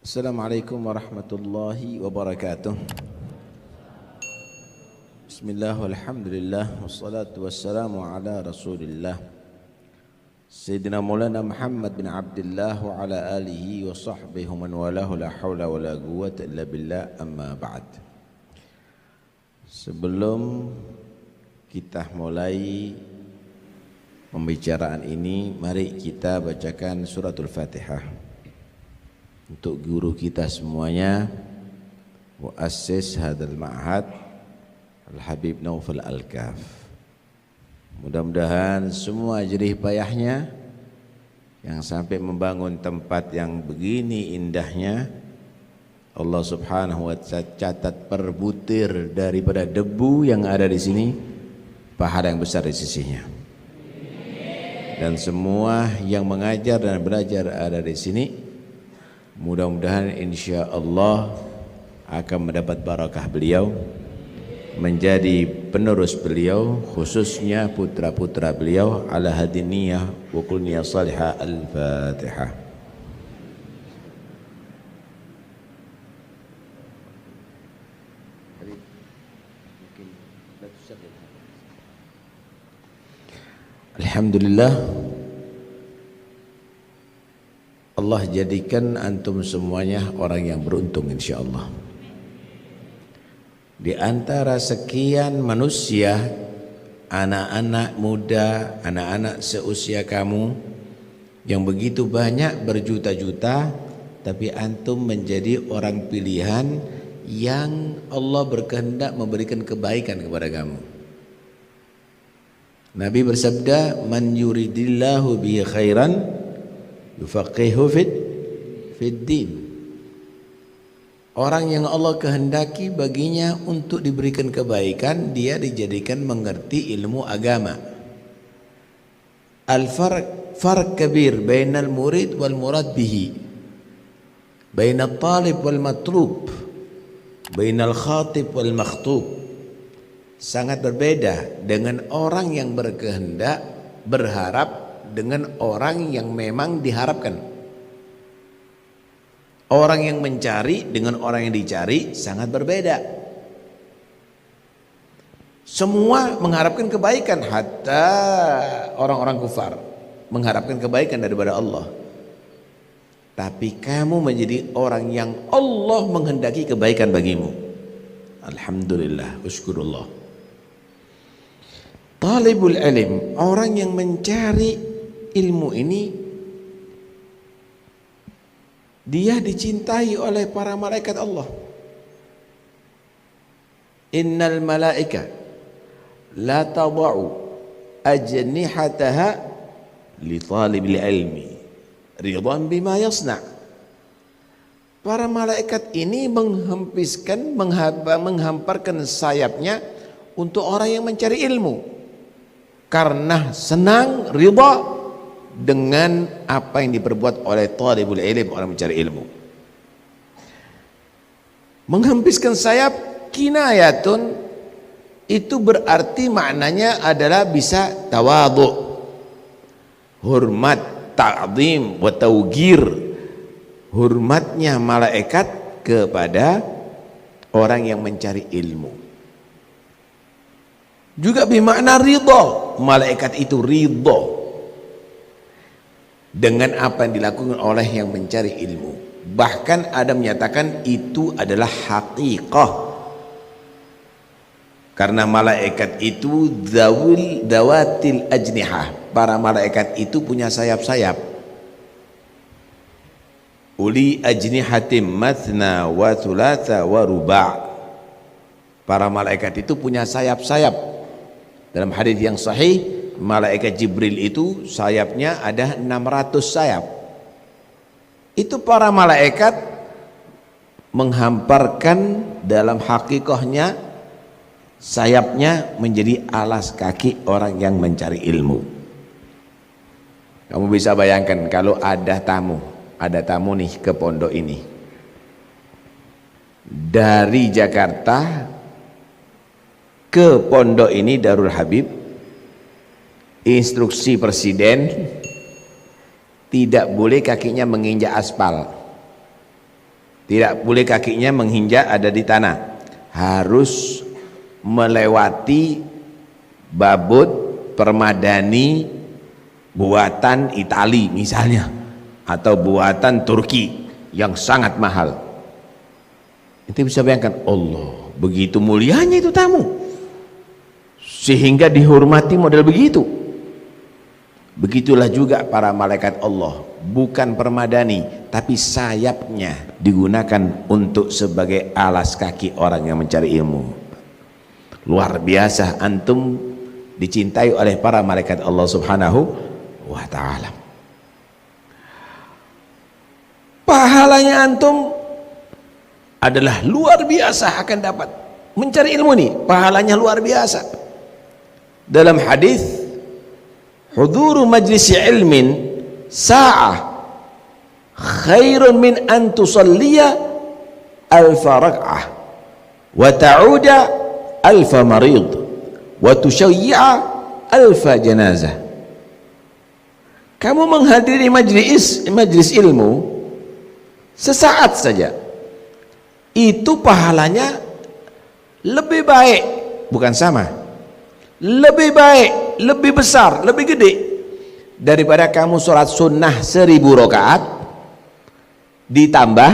Assalamualaikum warahmatullahi wabarakatuh. Bismillah walhamdulillah wassalatu wassalamu ala rasulillah Sayyidina Maulana Muhammad bin Abdullah wa ala alihi wa sahbihi man walahu la hawla wa la quwwata illa billah, amma ba'd. Sebelum kita mulai pembicaraan ini, mari kita bacakan suratul Fatihah untuk guru kita semuanya, muassis hadal ma'had Al-Habib Naufal Al-Kaf. Mudah-mudahan semua jerih payahnya yang sampai membangun tempat yang begini indahnya, Allah Subhanahu wa ta'ala catat per butir daripada debu yang ada di sini pahala yang besar di sisinya. Dan semua yang mengajar dan belajar ada di sini, mudah-mudahan insya Allah akan mendapat barakah beliau, menjadi penerus beliau, khususnya putra-putra beliau. Ala hadiniyah wa kulniyah salihah. Al-Fatihah. Alhamdulillah, Allah jadikan antum semuanya orang yang beruntung insyaallah. Di antara sekian manusia, anak-anak muda, anak-anak seusia kamu yang begitu banyak berjuta-juta, tapi antum menjadi orang pilihan yang Allah berkehendak memberikan kebaikan kepada kamu. Nabi bersabda, "Man yuridillahu bihi khairan yufaqihu fid din." Orang yang Allah kehendaki baginya untuk diberikan kebaikan, dia dijadikan mengerti ilmu agama. Al-farq kabir bainal murid wal murad bihi, bainal talib wal matlub, bainal khatib wal makhtub. Sangat berbeda dengan orang yang berkehendak, berharap, dengan orang yang memang diharapkan. Orang yang mencari dengan orang yang dicari sangat berbeda. Semua mengharapkan kebaikan, hatta orang-orang kufar mengharapkan kebaikan daripada Allah. Tapi kamu menjadi orang yang Allah menghendaki kebaikan bagimu. Alhamdulillah, uskurullah. Talibul ilm, orang yang mencari ilmu ini, dia dicintai oleh para malaikat Allah. Innal malaika la tada'u ajnihataha li talibil ilmi ridwan bima yasna'. Para malaikat ini menghamparkan sayapnya untuk orang yang mencari ilmu, karena senang, ridha dengan apa yang diperbuat oleh talibul ilm, orang mencari ilmu. Menghampiskan sayap kinayatun, itu berarti maknanya adalah bisa tawadhu, hormat, ta'zim wa tawgir, hormatnya malaikat kepada orang yang mencari ilmu. Juga bermakna ridha, malaikat itu ridha dengan apa yang dilakukan oleh yang mencari ilmu. Bahkan ada menyatakan itu adalah haqiqah, karena malaikat itu dawatil ajnihah, para malaikat itu punya sayap-sayap. Uli ajnihatim mathna wa thulatha wa ruba'. Para malaikat itu punya sayap-sayap. Dalam hadis yang sahih, malaikat Jibril itu sayapnya ada 600 sayap. Itu para malaikat menghamparkan dalam hakikahnya sayapnya menjadi alas kaki orang yang mencari ilmu. Kamu bisa bayangkan kalau ada tamu nih ke pondok ini dari Jakarta ke pondok ini, Darul Habib, instruksi presiden tidak boleh kakinya menginjak aspal. Tidak boleh kakinya menginjak ada di tanah, harus melewati babut permadani buatan Itali misalnya, atau buatan Turki yang sangat mahal. Ente bisa bayangkan, Allah, begitu mulianya itu tamu sehingga dihormati model begitu. Begitulah juga para malaikat Allah, bukan permadani tapi sayapnya digunakan untuk sebagai alas kaki orang yang mencari ilmu. Luar biasa antum dicintai oleh para malaikat Allah Subhanahu wa ta'ala. Pahalanya antum adalah luar biasa akan dapat. Mencari ilmu nih pahalanya luar biasa. Dalam hadis, huduru majlis ilmin sa'ah khairun min an tusalliya alfa rak'ah wa ta'uda alfa marid wa tusyayyi'a alfa janazah. Kamu menghadiri majlis ilmu sesaat saja, itu pahalanya lebih baik, bukan sama, lebih baik, lebih besar, lebih gede daripada kamu sholat sunnah 1000 rakaat ditambah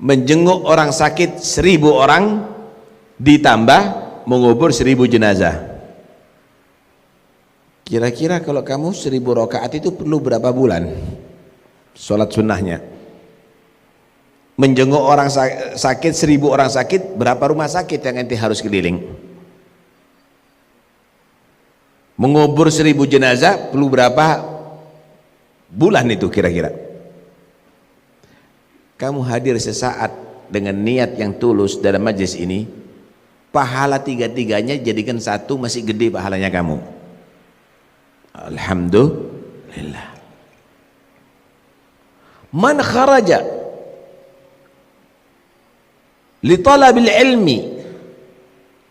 menjenguk orang sakit 1000 orang ditambah mengubur 1000 jenazah. Kira-kira kalau kamu 1000 rakaat itu perlu berapa bulan sholat sunnahnya? Menjenguk orang sakit 1000 orang sakit, berapa rumah sakit yang ente harus keliling? Mengubur 1000 jenazah perlu berapa bulan itu kira-kira? Kamu hadir sesaat dengan niat yang tulus dalam majlis ini, pahala tiga-tiganya jadikan satu, masih gede pahalanya kamu. Alhamdulillah. Man kharaja li talabil ilmi,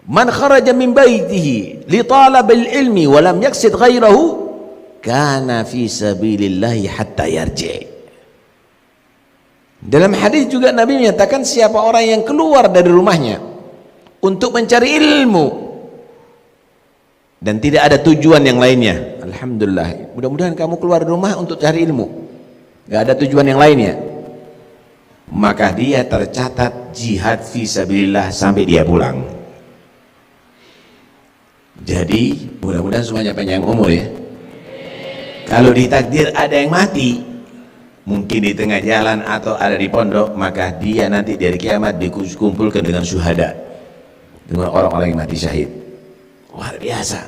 man kharaja min baitihi li talabil ilmi wa lam yaksid ghairahu kana fi sabilillahi hatta yarji'. Dalam hadis juga Nabi menyatakan, siapa orang yang keluar dari rumahnya untuk mencari ilmu dan tidak ada tujuan yang lainnya, alhamdulillah, mudah-mudahan kamu keluar dari rumah untuk cari ilmu, gak ada tujuan yang lainnya, maka dia tercatat jihad fi sabilillah sampai dia pulang. Jadi mudah-mudahan semuanya panjang umur ya. Kalau ditakdir ada yang mati, mungkin di tengah jalan atau ada di pondok, maka dia nanti dari kiamat dikumpulkan dengan syuhada, dengan orang-orang yang mati syahid. Luar biasa.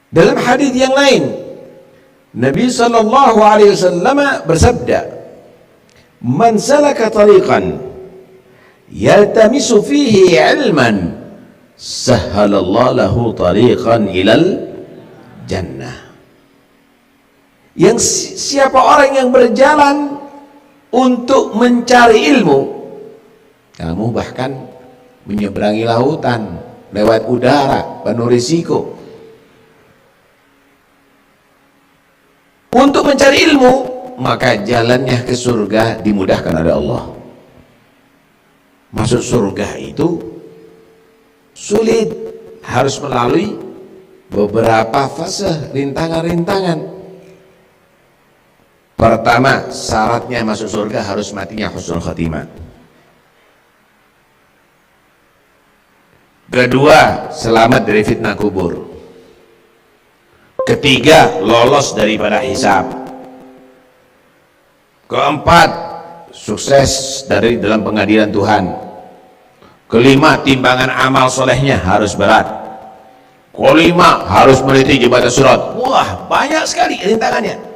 Dalam hadis yang lain, Nabi sallallahu alaihi wasallam bersabda, "Man salaka tariqan yaltamisu fihi ilman, sahhalallahu lahu tariqan ilal jannah." Yang siapa orang yang berjalan untuk mencari ilmu, kamu bahkan menyeberangi lautan lewat udara penuh risiko untuk mencari ilmu, maka jalannya ke surga dimudahkan oleh Allah. Masuk surga itu sulit, harus melalui beberapa fase, rintangan-rintangan. Pertama, syaratnya masuk surga harus matinya husnul khatimah. Kedua, selamat dari fitnah kubur. Ketiga, lolos daripada hisab. Keempat, sukses dari dalam pengadilan Tuhan. Kelima, timbangan amal solehnya harus berat. Kelima, harus melewati jembatan surat. Wah, banyak sekali rintangannya.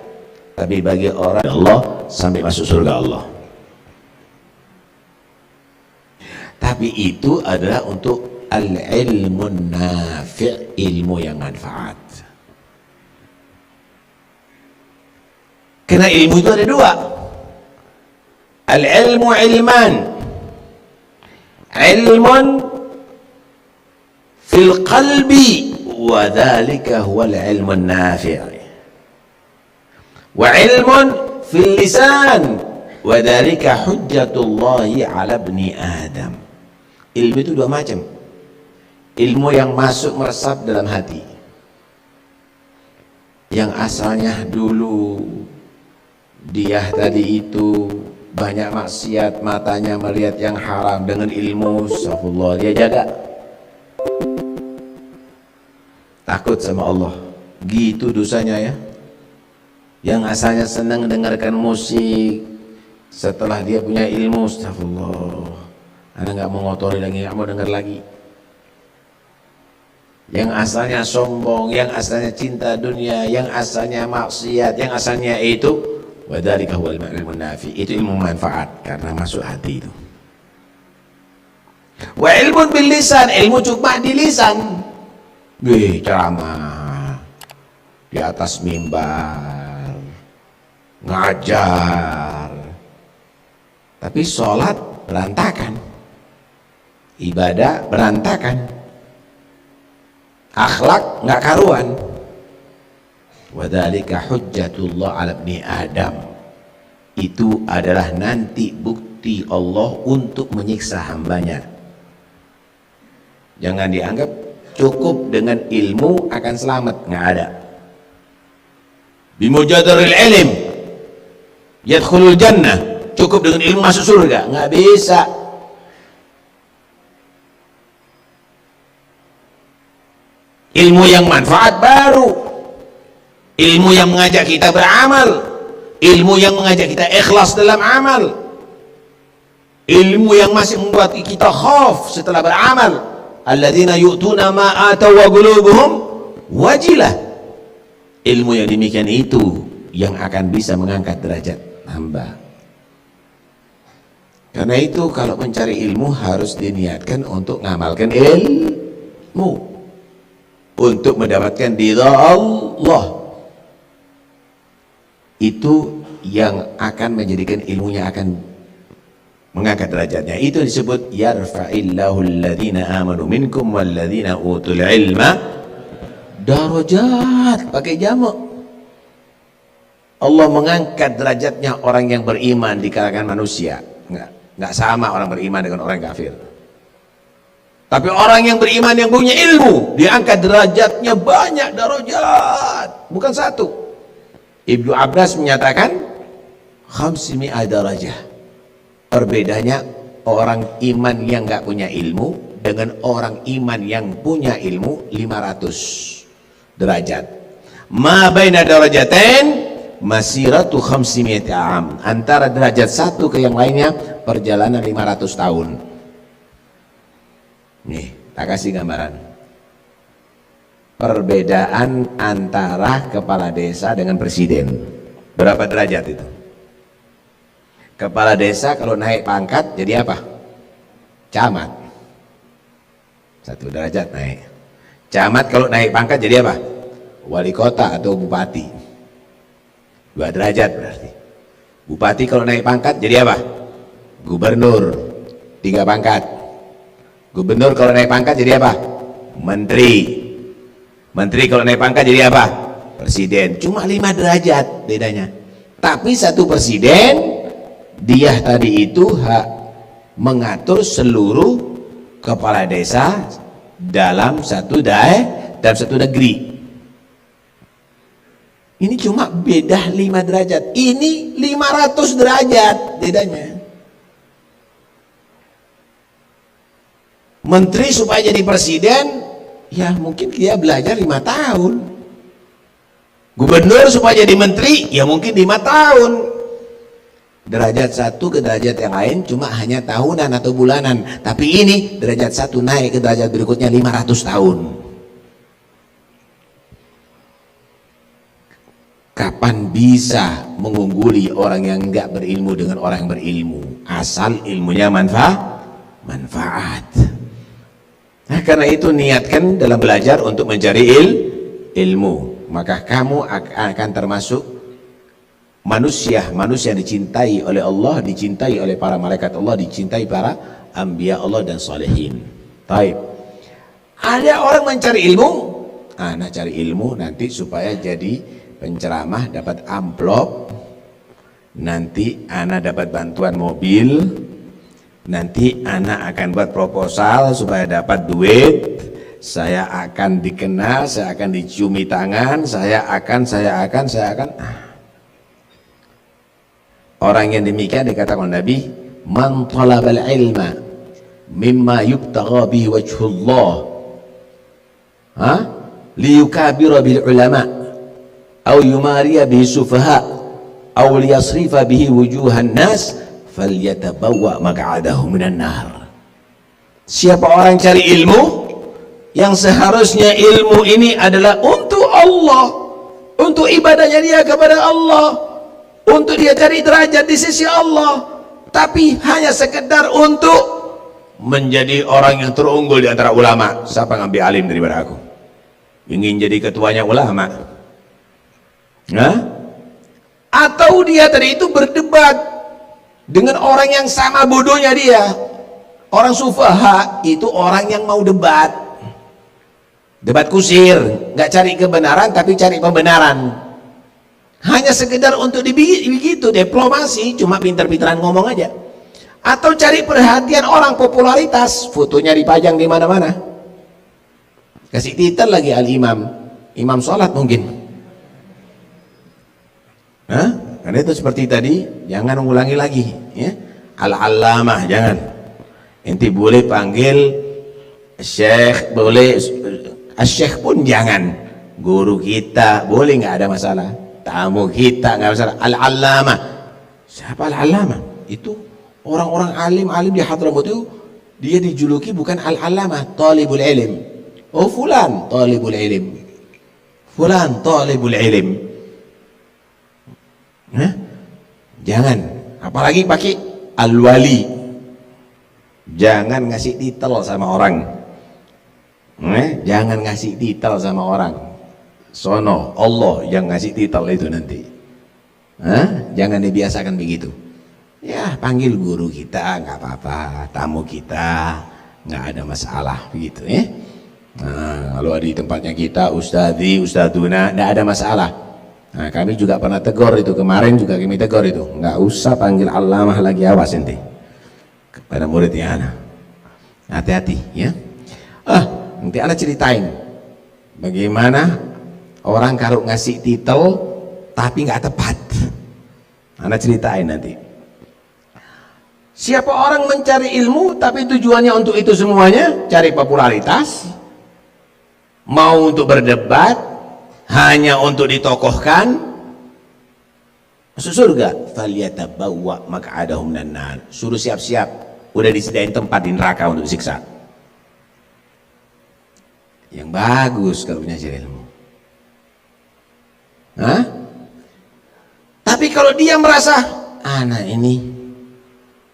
Tapi bagi orang Allah sampai masuk surga Allah. Tapi itu adalah untuk al-ilmun nafi', ilmu yang manfaat. Karena ilmu itu ada dua. Al-ilmu ilman, ilmun fil qalbi, wa dhalika huwa al-ilmun nafi'. wa ilmun fil lisan wa dzalika hujjatullahi 'ala ibni Adam. Ilmu itu dua macam. Ilmu yang masuk meresap dalam hati, yang asalnya dulu dia tadi itu banyak maksiat, matanya melihat yang haram, dengan ilmu astagfirullah dia jaga, takut sama Allah, gitu dosanya ya. Yang asalnya senang dengarkan musik, setelah dia punya ilmu astagfirullah, anda nggak mau ngotori lagi, nggak mau dengar lagi. Yang asalnya sombong, yang asalnya cinta dunia, yang asalnya maksiat, yang asalnya itu wadzalika huwal ilmun nafi, itu ilmu manfaat karena masuk hati itu. Wa ilmun bil lisan, ilmu cuma di lisan, ceramah di atas mimbar, ngajar, tapi sholat berantakan, ibadah berantakan, akhlak nggak karuan. Wadzalika hujjatullah 'ala ibni Adam, itu adalah nanti bukti Allah untuk menyiksa hambanya. Jangan dianggap cukup dengan ilmu akan selamat, nggak ada. Bimujadaril ilm yadkhulul jannah, cukup dengan ilmu masuk surga, nggak bisa. Ilmu yang manfaat baru, ilmu yang mengajak kita beramal, ilmu yang mengajak kita ikhlas dalam amal, ilmu yang masih membuat kita khauf setelah beramal. Alladzina yu'tuna ma ataw wa qulubuhum wajilah. Ilmu yang demikian itu yang akan bisa mengangkat derajat hamba. Karena itu kalau mencari ilmu harus diniatkan untuk mengamalkan ilmu, untuk mendapatkan ridha Allah. Itu yang akan menjadikan ilmunya akan mengangkat derajatnya. Itu disebut yarfa'illahu alladhina amanu minkum walladhina utul ilma darajat, pakai jamak. Allah mengangkat derajatnya orang yang beriman di kalangan manusia. Nggak sama orang beriman dengan orang kafir. Tapi orang yang beriman yang punya ilmu diangkat derajatnya banyak darajat, bukan satu. Ibnu Abbas menyatakan 500 darajah. Perbedaannya orang iman yang nggak punya ilmu dengan orang iman yang punya ilmu 500 derajat. Ma baina darajatain masiratu 500 am. Antara derajat satu ke yang lainnya perjalanan 500 tahun. Nih, tak kasih gambaran. Perbedaan antara kepala desa dengan presiden, berapa derajat itu? Kepala desa kalau naik pangkat jadi apa? Camat, 1 derajat naik. Camat kalau naik pangkat jadi apa? Wali kota atau bupati, 2 derajat berarti. Bupati kalau naik pangkat jadi apa? Gubernur, 3 pangkat. Gubernur kalau naik pangkat jadi apa? Menteri. Menteri kalau naik pangkat jadi apa? Presiden. Cuma 5 derajat bedanya. Tapi satu presiden, dia tadi itu mengatur seluruh kepala desa dalam satu negeri. Ini cuma beda 5 derajat. Ini 500 derajat bedanya. Menteri supaya jadi presiden, ya mungkin dia belajar 5 tahun. Gubernur supaya jadi menteri, ya mungkin 5 tahun. Derajat satu ke derajat yang lain cuma hanya tahunan atau bulanan. Tapi ini derajat satu naik ke derajat berikutnya 500 tahun. Kapan bisa mengungguli orang yang enggak berilmu dengan orang yang berilmu? Asal ilmunya manfaat. Nah, karena itu niatkan dalam belajar untuk mencari ilmu, maka kamu akan termasuk manusia yang dicintai oleh Allah, dicintai oleh para malaikat Allah, dicintai para anbiya Allah dan salihin. Taib. Ada orang mencari ilmu, nah cari ilmu nanti supaya jadi penceramah dapat amplop, nanti ana dapat bantuan mobil, nanti ana akan buat proposal supaya dapat duit, saya akan dikenal, saya akan diciumi tangan, saya akan. Orang yang demikian dikatakan Nabi, man talabal ilma mimma yubtagha bihi wajhullah liyukabira bil ulama aw yumariya bihi sufaha aw liyasrifa bihi wujuhan nas falyatabawwa maq'adahu minan nar. Siapa orang cari ilmu yang seharusnya ilmu ini adalah untuk Allah, untuk ibadahnya dia kepada Allah, untuk dia cari derajat di sisi Allah, tapi hanya sekedar untuk menjadi orang yang terunggul di antara ulama. Siapa yang lebih alim daripada aku? Ingin jadi ketuanya ulama? Atau dia tadi itu berdebat dengan orang yang sama bodohnya dia. Orang sufaha itu orang yang mau debat kusir, nggak cari kebenaran tapi cari pembenaran, hanya sekedar untuk begitu, diplomasi, cuma pintar-pintaran ngomong aja, atau cari perhatian orang, popularitas, fotonya dipajang di mana-mana, kasih titel lagi imam sholat mungkin. Karena itu seperti tadi, jangan mengulangi lagi ya. Al-allamah jangan, ente boleh panggil syekh, boleh syekh pun jangan, guru kita boleh, nggak ada masalah, tamu kita nggak masalah. Al-allamah, siapa al-allamah? Itu orang-orang alim di Hadramut itu dia dijuluki bukan al-allamah, talibul ilm. Oh fulan talibul ilm, fulan talibul ilm. Jangan, apalagi pakai al-wali, jangan ngasih titel sama orang. Jangan ngasih titel sama orang, sono Allah yang ngasih titel itu nanti. Jangan dibiasakan begitu ya, panggil guru kita nggak apa-apa, tamu kita nggak ada masalah begitu ya. Kalau di tempatnya kita ustadzi, ustadzuna, nggak ada masalah. Kami juga pernah tegur itu, kemarin juga kami tegur itu, nggak usah panggil allamah lagi, awas ente kepada muridnya anak, hati-hati ya. Nanti ana ceritain bagaimana orang kalau ngasih titel tapi nggak tepat. Ana ceritain nanti. Siapa orang mencari ilmu tapi tujuannya untuk itu semuanya, cari popularitas, mau untuk berdebat, hanya untuk ditokohkan, masuk surga, falyatabawwa maq'adahu minan nar. Suruh siap-siap, udah disediain tempat di neraka untuk siksa. Yang bagus kalau punya ilmu. Tapi kalau dia merasa anak ini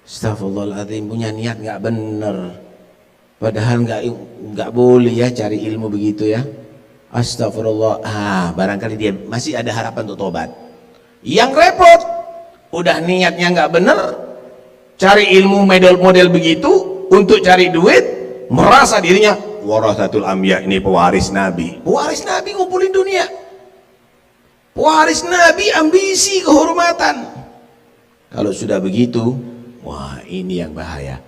astagfirullahaladzim punya niat nggak bener, padahal nggak boleh ya cari ilmu begitu ya, astagfirullah, barangkali dia masih ada harapan untuk tobat. Yang repot udah niatnya nggak bener, cari ilmu model begitu untuk cari duit, merasa dirinya warasatul anbiya, ini pewaris nabi ngumpulin dunia, pewaris nabi, ambisi, kehormatan. Kalau sudah begitu, wah ini yang bahaya.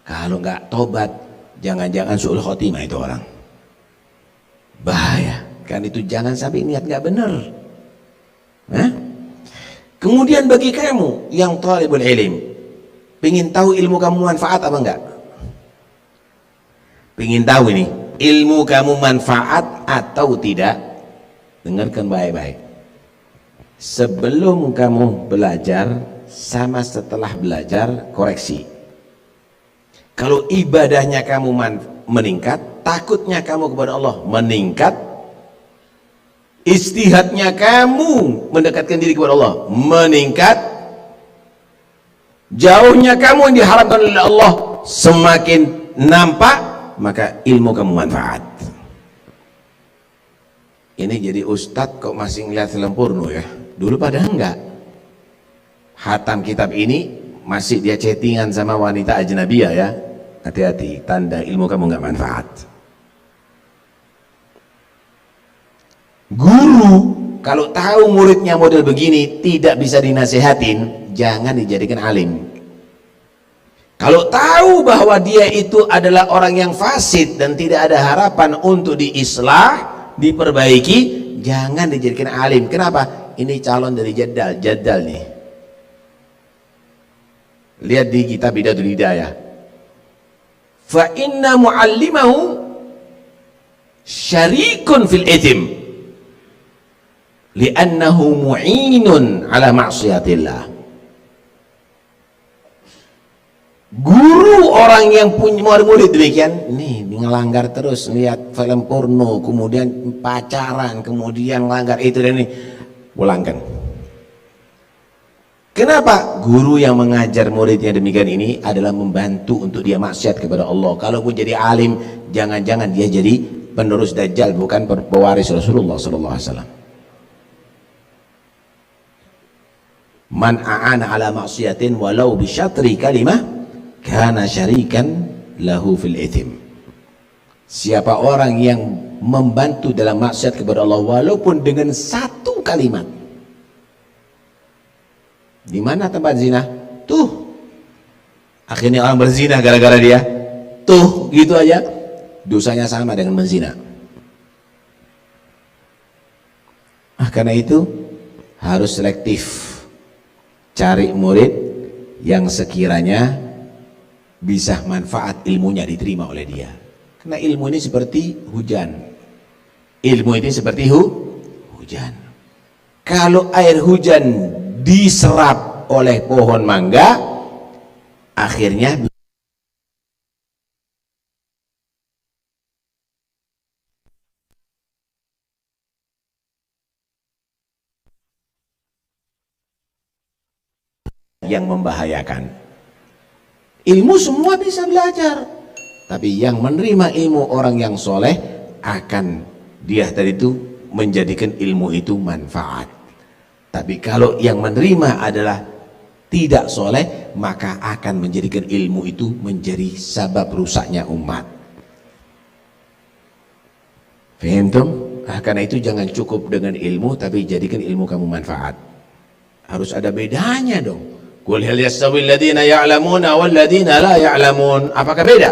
Kalau nggak tobat, jangan-jangan su'ul khotimah itu orang, bahaya kan itu. Jangan sampai niat nggak benar. Kemudian bagi kamu yang talibul ilm, pengen tahu ilmu kamu manfaat apa enggak? Pengen tahu ini ilmu kamu manfaat atau tidak? Dengarkan baik-baik. Sebelum kamu belajar sama setelah belajar, koreksi. Kalau ibadahnya kamu meningkat, takutnya kamu kepada Allah meningkat, istihadnya kamu mendekatkan diri kepada Allah meningkat, jauhnya kamu yang diharapkan oleh Allah semakin nampak, maka ilmu kamu manfaat. Ini jadi ustadz kok masih ngeliat film porno ya? Dulu pada enggak. Hatam kitab ini masih dia chattingan sama wanita ajnabiyah ya. Hati-hati, tanda ilmu kamu nggak manfaat. Guru kalau tahu muridnya model begini tidak bisa dinasehatin, jangan dijadikan alim. Kalau tahu bahwa dia itu adalah orang yang fasid dan tidak ada harapan untuk diislah, diperbaiki, jangan dijadikan alim. Kenapa? Ini calon dari jadal nih. Lihat di kitab Bidatul Hidayah. Fa inna muallimahu syarikun fil ithim li'annahu mu'inun ala ma'siyatillah. Guru orang yang punya murid demikian, nih ngelanggar terus, lihat film porno, kemudian pacaran, kemudian melanggar itu dan ini, pulangkan. Kenapa? Guru yang mengajar muridnya demikian ini adalah membantu untuk dia maksiat kepada Allah. Kalaupun jadi alim, jangan-jangan dia jadi penerus Dajjal, bukan pewaris Rasulullah SAW. Man a'ana ala maksiatin walau bisyatri kalimah kana syarikan lahu fil ithim. Siapa orang yang membantu dalam maksiat kepada Allah walaupun dengan satu kalimat. Di mana tempat zina? Tuh. Akhirnya orang berzina gara-gara dia. Tuh, gitu aja. Dosanya sama dengan berzina. Karena itu harus selektif. Cari murid yang sekiranya bisa manfaat ilmunya diterima oleh dia. Karena ilmu ini seperti hujan. Ilmu ini seperti hujan. Kalau air hujan diserap oleh pohon mangga, akhirnya yang membahayakan. Ilmu semua bisa belajar, tapi yang menerima ilmu orang yang soleh akan dia tadi itu menjadikan ilmu itu manfaat. Tapi kalau yang menerima adalah tidak soleh, maka akan menjadikan ilmu itu menjadi sabab rusaknya umat. Paham tuh? Karena itu jangan cukup dengan ilmu, tapi jadikan ilmu kamu manfaat. Harus ada bedanya dong. Qul hal yastawil ladzina ya'lamuna wal ladzina la ya'lamun. Apakah beda?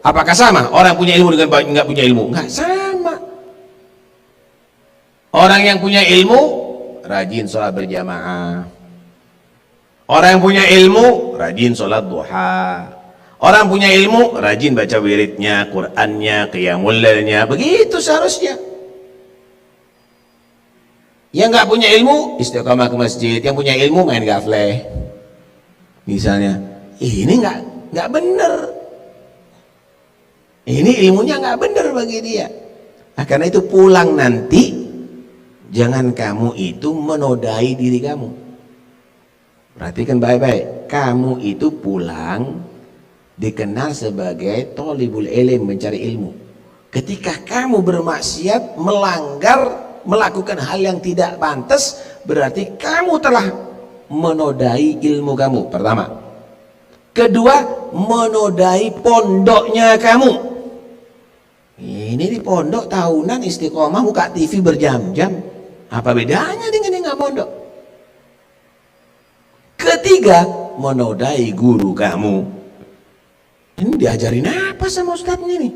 Apakah sama orang punya ilmu dengan enggak punya ilmu? Enggak sama. Orang yang punya ilmu rajin sholat berjamaah. Orang yang punya ilmu rajin sholat duha. Orang punya ilmu rajin baca wiridnya, Qur'annya, qiyamul lailnya. Begitu seharusnya. Yang enggak punya ilmu istiqamah ke masjid. Yang punya ilmu main gafleh. Misalnya, ini nggak benar. Ini ilmunya nggak benar bagi dia. Karena itu pulang nanti, jangan kamu itu menodai diri kamu. Perhatikan baik-baik. Kamu itu pulang dikenal sebagai thalibul ilm, mencari ilmu. Ketika kamu bermaksiat, melanggar, melakukan hal yang tidak pantas, berarti kamu telah menodai ilmu kamu, pertama. Kedua, menodai pondoknya kamu. Ini di pondok tahunan istiqomah buka TV berjam-jam. Apa bedanya dengan yang nggak pondok? Ketiga, menodai guru kamu. Ini diajarin apa sama ustadznya nih?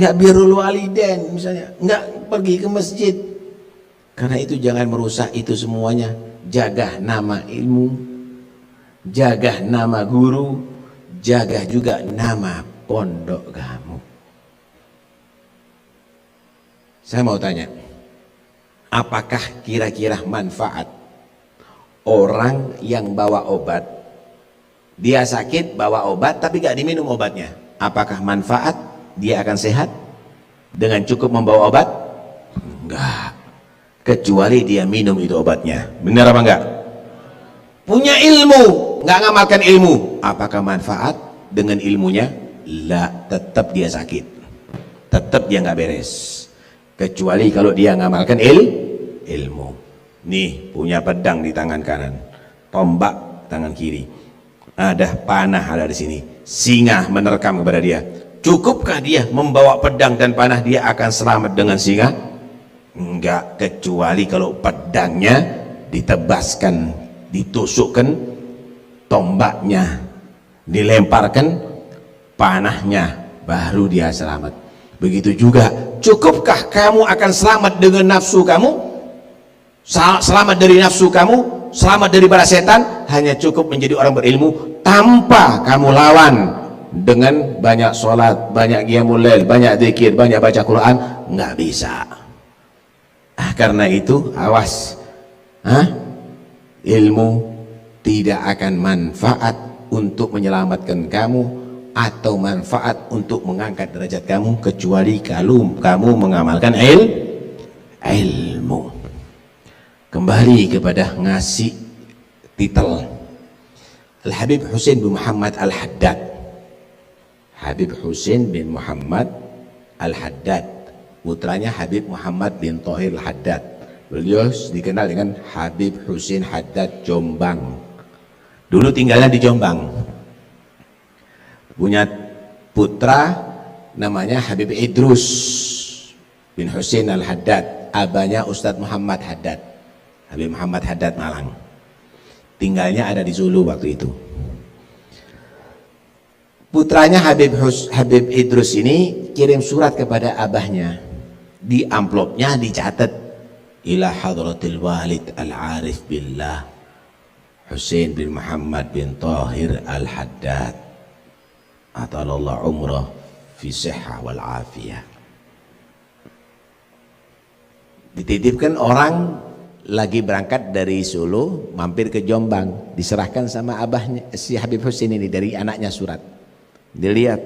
Nggak birrul walidain misalnya, nggak pergi ke masjid. Karena itu jangan merusak itu semuanya. Jaga nama ilmu, jaga nama guru, jaga juga nama pondok kamu. Saya mau tanya, apakah kira-kira manfaat orang yang bawa obat, dia sakit bawa obat tapi gak diminum obatnya, apakah manfaat dia akan sehat dengan cukup membawa obat? Enggak, kecuali dia minum itu obatnya. Benar apa enggak? Punya ilmu, nggak ngamalkan ilmu, apakah manfaat dengan ilmunya? Lah, tetap dia sakit, tetap dia nggak beres. Kecuali kalau dia ngamalkan ilmu. Nih, punya pedang di tangan kanan, tombak tangan kiri, ada panah ada di sini, singa menerkam kepada dia. Cukupkah dia membawa pedang dan panah dia akan selamat dengan singa? Enggak, kecuali kalau pedangnya ditebaskan, ditusukkan tombaknya, dilemparkan panahnya, baru dia selamat. Begitu juga, cukupkah kamu akan selamat dengan nafsu kamu, selamat dari nafsu kamu, selamat dari para setan, hanya cukup menjadi orang berilmu tanpa kamu lawan dengan banyak sholat, banyak qiyamul lail, banyak zikir, banyak baca Quran? Nggak bisa. Karena itu awas, ilmu tidak akan manfaat untuk menyelamatkan kamu atau manfaat untuk mengangkat derajat kamu, kecuali kalau kamu mengamalkan ilmu. Kembali kepada ngasih titel, Al-Habib Husain bin Muhammad Al-Haddad. Habib Husain bin Muhammad Al-Haddad, putranya Habib Muhammad bin Thohir Al-Haddad. Beliau dikenal dengan Habib Husain Haddad Jombang. Dulu tinggalnya di Jombang. Punya putra namanya Habib Idrus bin Husain Al-Haddad, abahnya Ustadz Muhammad Haddad, Habib Muhammad Haddad Malang. Tinggalnya ada di Sulu waktu itu. Putranya Habib Idrus ini kirim surat kepada abahnya. Di amplopnya dicatat, ila hadratil walid al-arif billah Husain bin Muhammad bin Thohir Al-Haddad, atalallah umrah fi sihha wal afiyah. Dititipkan orang lagi berangkat dari Solo, mampir ke Jombang, diserahkan sama abahnya si Habib Husain ini, dari anaknya surat. Dilihat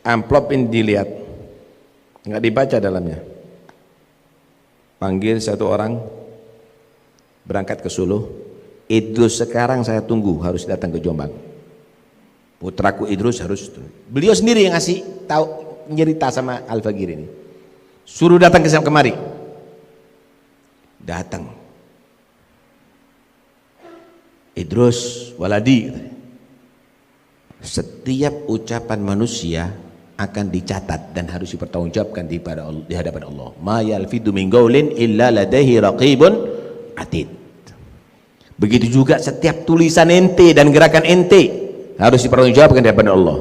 amplop ini, dilihat nggak dibaca dalamnya. Panggil satu orang berangkat ke Solo, Idrus sekarang saya tunggu, harus datang ke Jombang. Putraku Idrus harus, beliau sendiri yang ngasih tahu, nyerita sama Al-Faqir ini, suruh datang ke kemari. Datang Idrus, waladi, setiap ucapan manusia akan dicatat dan harus dipertanggungjawabkan di hadapan Allah. Ma yalfidu min qaulin illa ladaihi raqibun atid. Begitu juga setiap tulisan ente dan gerakan ente harus dipertanggungjawabkan di hadapan Allah.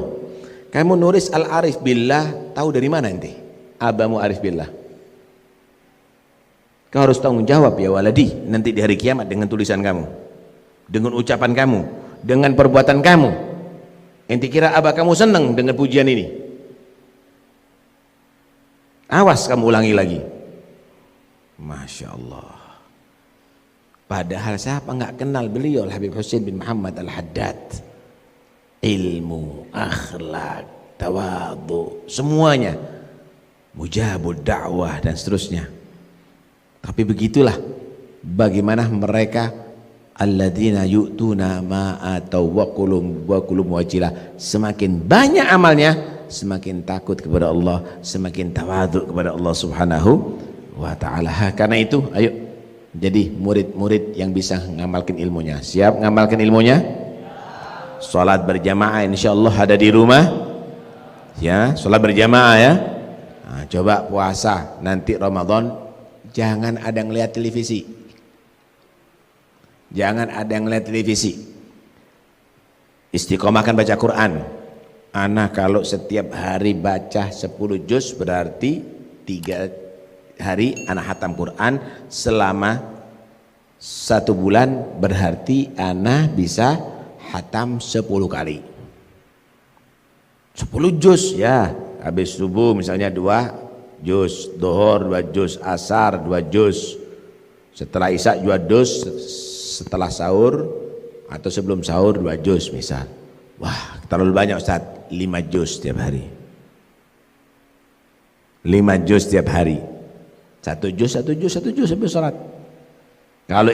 Kamu nulis Al-Arif Billah, tahu dari mana ente? Abamu Arif Billah. Kau harus tanggung jawab ya waladi, nanti di hari kiamat dengan tulisan kamu, dengan ucapan kamu, dengan perbuatan kamu. Ente kira abah kamu senang dengan pujian ini? Awas kamu ulangi lagi. Masya Allah. Padahal siapa nggak kenal beliau, Habib Husain bin Muhammad Al-Haddad. Ilmu, akhlak, tawadhu, semuanya, mujabud dakwah dan seterusnya. Tapi begitulah bagaimana mereka, alladzina yu'tuna ma atau wa qulum wajilah, semakin banyak amalnya semakin takut kepada Allah, semakin tawadhu kepada Allah Subhanahu wa ta'ala. Karena itu ayo jadi murid-murid yang bisa ngamalkan ilmunya. Siap ngamalkan ilmunya? Salat berjamaah insyaallah ada di rumah ya, salat berjamaah ya. Nah, coba puasa nanti Ramadan jangan ada yang lihat televisi. Jangan ada yang lihat televisi. Istiqomahkan baca Quran. Anak kalau setiap hari baca 10 juz berarti 3 hari anak hatam Quran selama 1 bulan, berarti anak bisa hatam 10 kali. 10 juz ya. Habis subuh misalnya 2 juz, dohor 2 juz, asar 2 juz, setelah isya 2 juz, setelah sahur atau sebelum sahur 2 juz misal. Wah terlalu banyak Ustaz, 5 juz setiap hari. 5 juz setiap hari, 1 juz sampai sholat. Kalau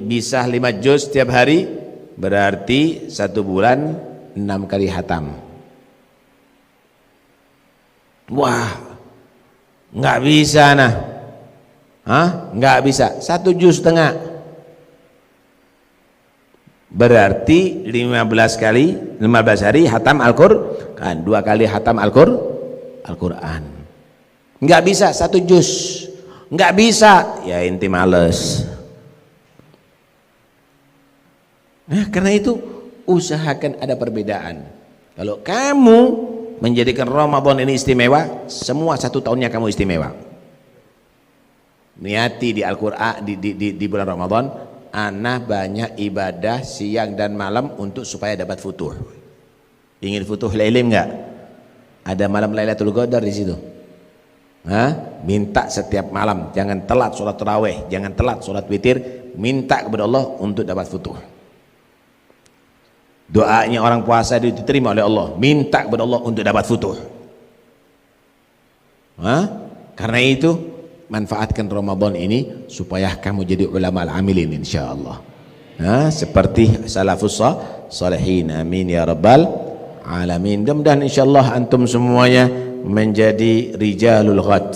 bisa 5 juz setiap hari berarti 1 bulan 6 kali hatam. Wah nggak bisa nah, nggak bisa. 1 juz setengah berarti 15 hari hatam Al-Quran, 2 kali hatam Al-Quran. Nggak bisa 1 juz. nggak bisa, ya inti males. Nah karena itu usahakan ada perbedaan. Kalau kamu menjadikan Ramadan ini istimewa, semua 1 tahunnya kamu istimewa. Niati di Al-Quran di bulan Ramadan, ana banyak ibadah siang dan malam untuk supaya dapat futuh. Ingin futuh ilm enggak? Ada malam Lailatul Qadar di situ. Hah? Minta setiap malam, jangan telat sholat tarawih, jangan telat sholat witir, minta kepada Allah untuk dapat futuh. Doanya orang puasa diterima oleh Allah, minta kepada Allah untuk dapat futuh. Karena itu manfaatkan Ramadan ini supaya kamu jadi ulama al-amilin insyaallah. Seperti salafus salihin, amin ya rabbal alamin. Mudah-mudahan insyaallah antum semuanya menjadi rijalul ghad.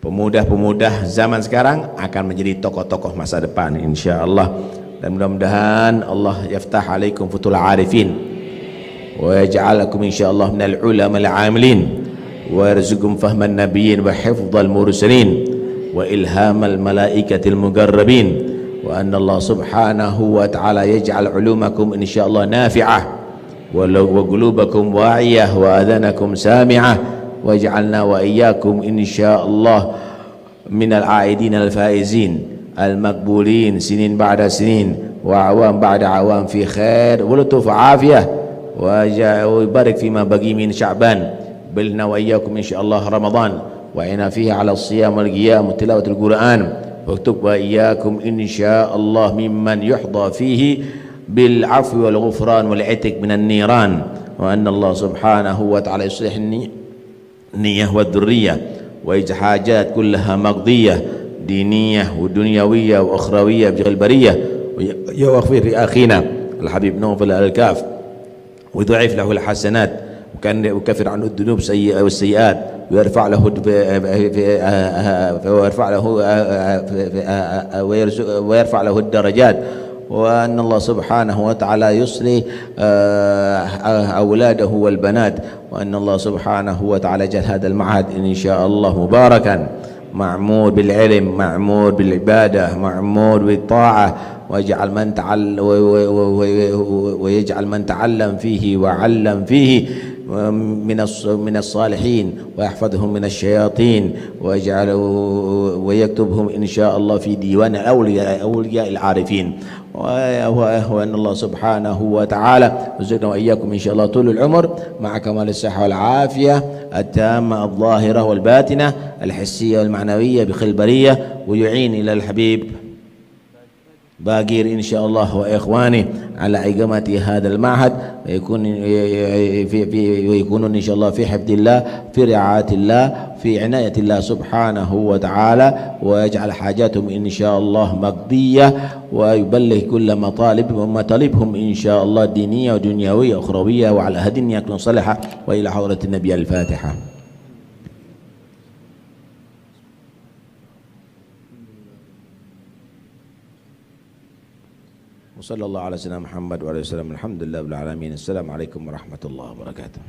Pemuda-pemuda zaman sekarang akan menjadi tokoh-tokoh masa depan insyaallah. Dan mudah-mudahan Allah yaftah alaikum futul arifin wa yaj'alakum insyaallah minal ulama al-amilin wa yarzuqum fahman nabiyyin wa hifdzal mursalin wa ilhamal malaikatil muqarrabin wa anna Allah subhanahu wa ta'ala yaj'al ulumakum insyaallah nafi'ah wa qulubakum wa'iyah wa adhanakum sami'ah wa ja'alna wa iyyakum insyaallah minal a'idin al-faizin المقبولين سنين بعد سنين وأعوام بعد أعوام في خير ولطف عافية ويبارك فيما بقي من شعبان بلنا وإياكم إن شاء الله رمضان وعنا فيه على الصيام والقيام وتلاوة القرآن واكتب وإياكم إن شاء الله ممن يحظى فيه بالعفو والغفران والعتق من النيران وأن الله سبحانه وتعالى يصلح النية والذرية وإجحاجات كلها مقضية دينية ودنيوية وأخروية بجغل البرية ويغفر لأخينا الحبيب نوفل الكاف ويضعف له الحسنات وكان يكفر عنه الذنوب والسيئات ويرفع له ويرفع له الدرجات وأن الله سبحانه وتعالى يصلي أولاده والبنات وأن الله سبحانه وتعالى جعل هذا المعهد إن شاء الله مباركا معمور بالعلم معمور بالعبادة معمور بالطاعة ويجعل من تعلم فيه وعلم فيه من الصالحين ويحفظهم من الشياطين ويكتبهم إن شاء الله في ديوان أولياء العارفين وأن الله سبحانه وتعالى يرزقنا وإياكم إن شاء الله طول العمر مع كمال الصحة والعافية التامة الظاهرة والباطنة الحسية والمعنوية بخلبرية ويعين إلى الحبيب باقير إن شاء الله وإخوانه على إقامة هذا المعهد ويكونون إن شاء الله في حفظ الله في رعاية الله في عناية الله سبحانه وتعالى ويجعل حاجاتهم إن شاء الله مقضية ويبلغ كل مطالبهم إن شاء الله دينية ودنيوية أخروية وعلى هدي يكون صالحة وإلى حضرة النبي الفاتحة. وصلى الله على سيدنا محمد وعلى آله وسلم الحمد لله رب العالمين. السلام عليكم ورحمة الله وبركاته.